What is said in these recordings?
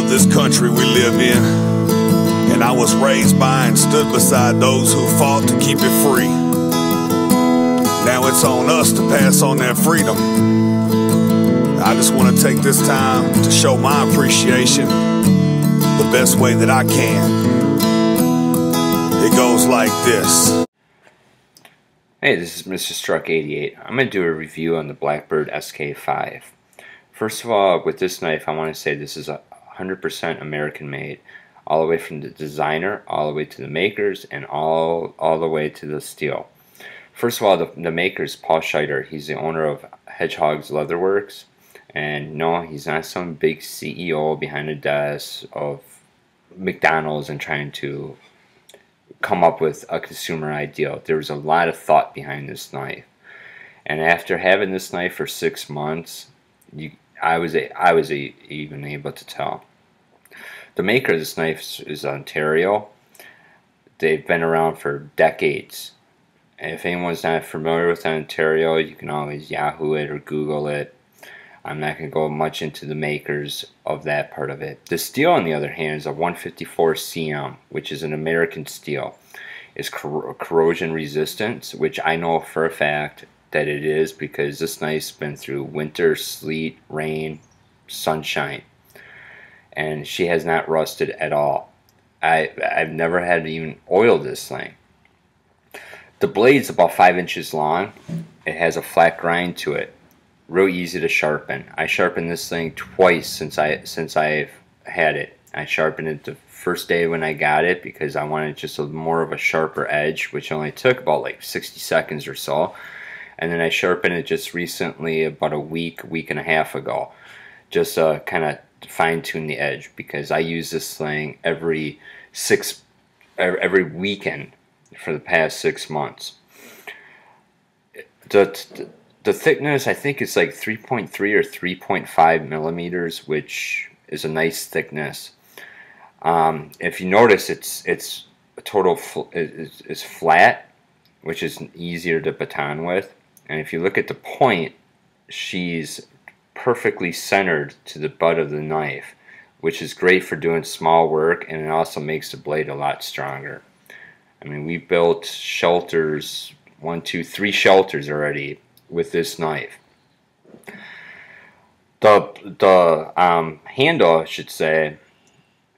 of this country we live in, and I was raised by and stood beside those who fought to keep it free. Now it's on us to pass on that freedom. I just want to take this time to show my appreciation the best way that I can. It goes like this. Hey, this is Mr. Struck 88. I'm going to do a review on the Blackbird SK-5. First of all, with this knife, I want to say this is 100% American made. All the way from the designer, all the way to the makers, and all the way to the steel. First of all, the maker is Paul Scheider. He's the owner of Hedgehog's Leatherworks. And no, he's not some big CEO behind a desk of McDonald's and trying to come up with a consumer ideal. There was a lot of thought behind this knife. And after having this knife for 6 months, I was even able to tell. The maker of this knife is Ontario. They've been around for decades. And if anyone's not familiar with Ontario, you can always Yahoo it or Google it. I'm not going to go much into the makers of that part of it. The steel, on the other hand, is a 154 CM, which is an American steel. It's corrosion resistant, which I know for a fact that it is because this knife's been through winter, sleet, rain, sunshine, and she has not rusted at all. I've never had to even oil this thing. The blade's about 5 inches long. It has a flat grind to it. Real easy to sharpen. I sharpened this thing twice since I've had it. I sharpened it the first day when I got it because I wanted just a more of a sharper edge, which only took about like 60 seconds or so. And then I sharpened it just recently, about a week and a half ago, just kind of fine-tune the edge because I use this thing every weekend for the past 6 months. The thickness, I think it's like 3.3 or 3.5 millimeters, which is a nice thickness. If you notice, it's a total is flat, which is easier to baton with. And if you look at the point, she's perfectly centered to the butt of the knife, which is great for doing small work, and it also makes the blade a lot stronger. I mean, we built shelters, 1, 2, 3 shelters already with this knife. The handle, I should say,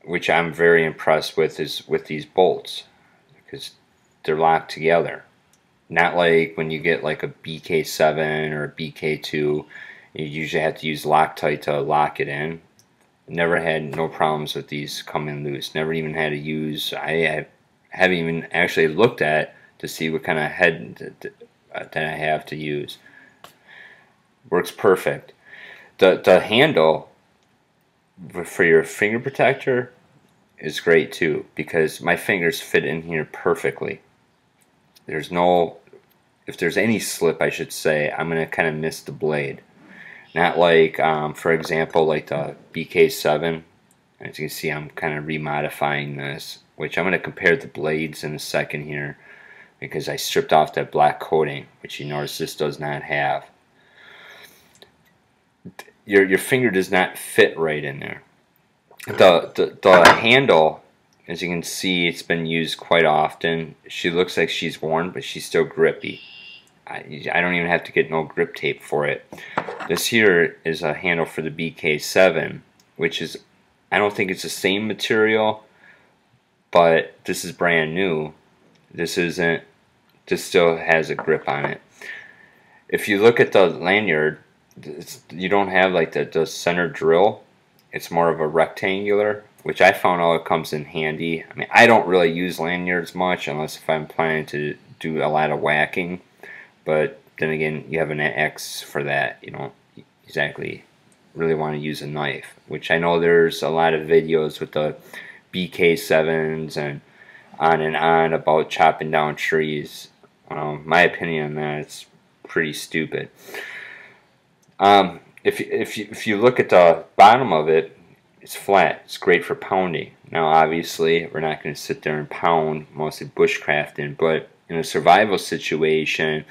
which I'm very impressed with, is with these bolts because they're locked together. Not like when you get like a BK7 or a BK2, you usually have to use Loctite to lock it in. Never had no problems with these coming loose. Never even had to use, I haven't even actually looked at to see what kind of head that I have to use. Works perfect. The handle for your finger protector is great too because my fingers fit in here perfectly. There's no, if there's any slip, I should say, I'm going to kind of miss the blade. Not like, for example, like the BK7. As you can see, I'm kind of remodifying this, which I'm going to compare the blades in a second here because I stripped off that black coating, which you notice this does not have. Your finger does not fit right in there. The handle, as you can see, it's been used quite often. She looks like she's worn, but she's still grippy. I don't even have to get no grip tape for it. This here is a handle for the BK7, which is, I don't think it's the same material, but this is brand new. This isn't, this still has a grip on it. If you look at the lanyard, you don't have like the center drill. It's more of a rectangular, which I found out it comes in handy. I mean, I don't really use lanyards much unless if I'm planning to do a lot of whacking. But then again, you have an X for that. You don't exactly really want to use a knife, which I know there's a lot of videos with the BK7s and on about chopping down trees. My opinion on that, it's pretty stupid. If you look at the bottom of it, it's flat. It's great for pounding. Now, obviously, we're not going to sit there and pound, mostly bushcrafting, but in a survival situation,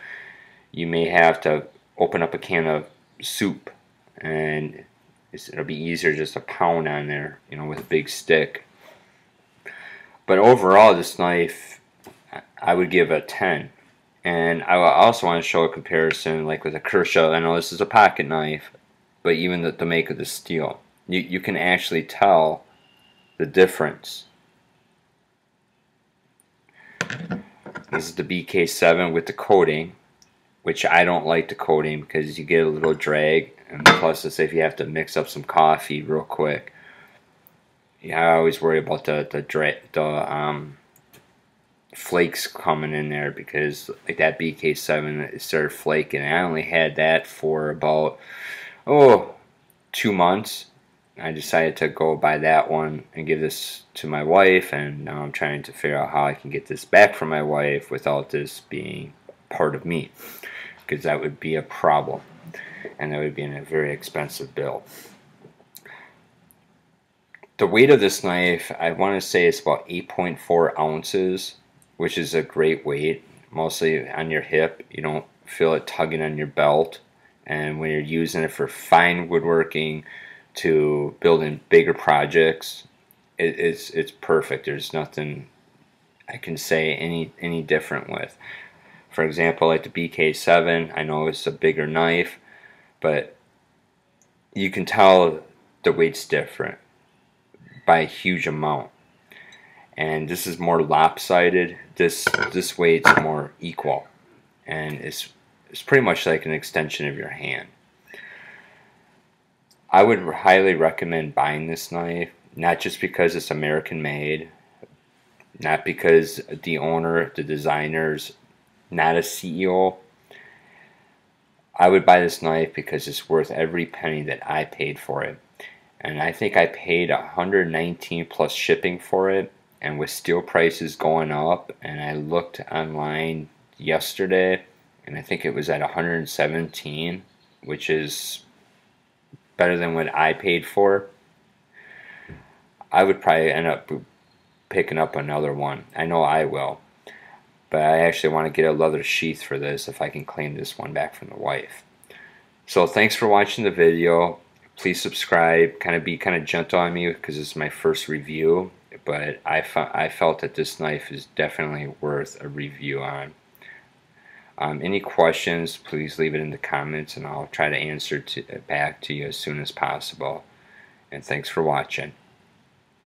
you may have to open up a can of soup and It'll be easier just to pound on there, you know, with a big stick. But overall, this knife, I would give a 10. And I also want to show a comparison, like with a Kershaw. I know this is a pocket knife, but even the make of the steel, you can actually tell the difference. This is the BK7 with the coating, which I don't like the coating because you get a little drag, and plus, let's say if you have to mix up some coffee real quick, yeah, I always worry about the flakes coming in there, because like that BK7, it started flaking. And I only had that for about 2 months. I decided to go buy that one and give this to my wife, and now I'm trying to figure out how I can get this back from my wife without this being part of me, because that would be a problem, and that would be in a very expensive bill. The weight of this knife, I want to say it's about 8.4 ounces, which is a great weight. Mostly on your hip, you don't feel it tugging on your belt, and when you're using it for fine woodworking to building bigger projects, it's perfect. There's nothing I can say any different with. For example, like the BK7, I know it's a bigger knife, but you can tell the weight's different by a huge amount. And this is more lopsided. This weight's more equal, and it's pretty much like an extension of your hand. I would highly recommend buying this knife, not just because it's American made, not because the owner, the designer's not a CEO. I would buy this knife because it's worth every penny that I paid for it. And I think I paid $119 plus shipping for it, and with steel prices going up, and I looked online yesterday, and I think it was at $117, which is better than what I paid for. I would probably end up picking up another one. I know I will. But I actually want to get a leather sheath for this if I can claim this one back from the wife. So thanks for watching the video. Please subscribe. Be kind of gentle on me because this is my first review. But I felt that this knife is definitely worth a review on. Any questions, please leave it in the comments, and I'll try to answer back to you as soon as possible. And thanks for watching.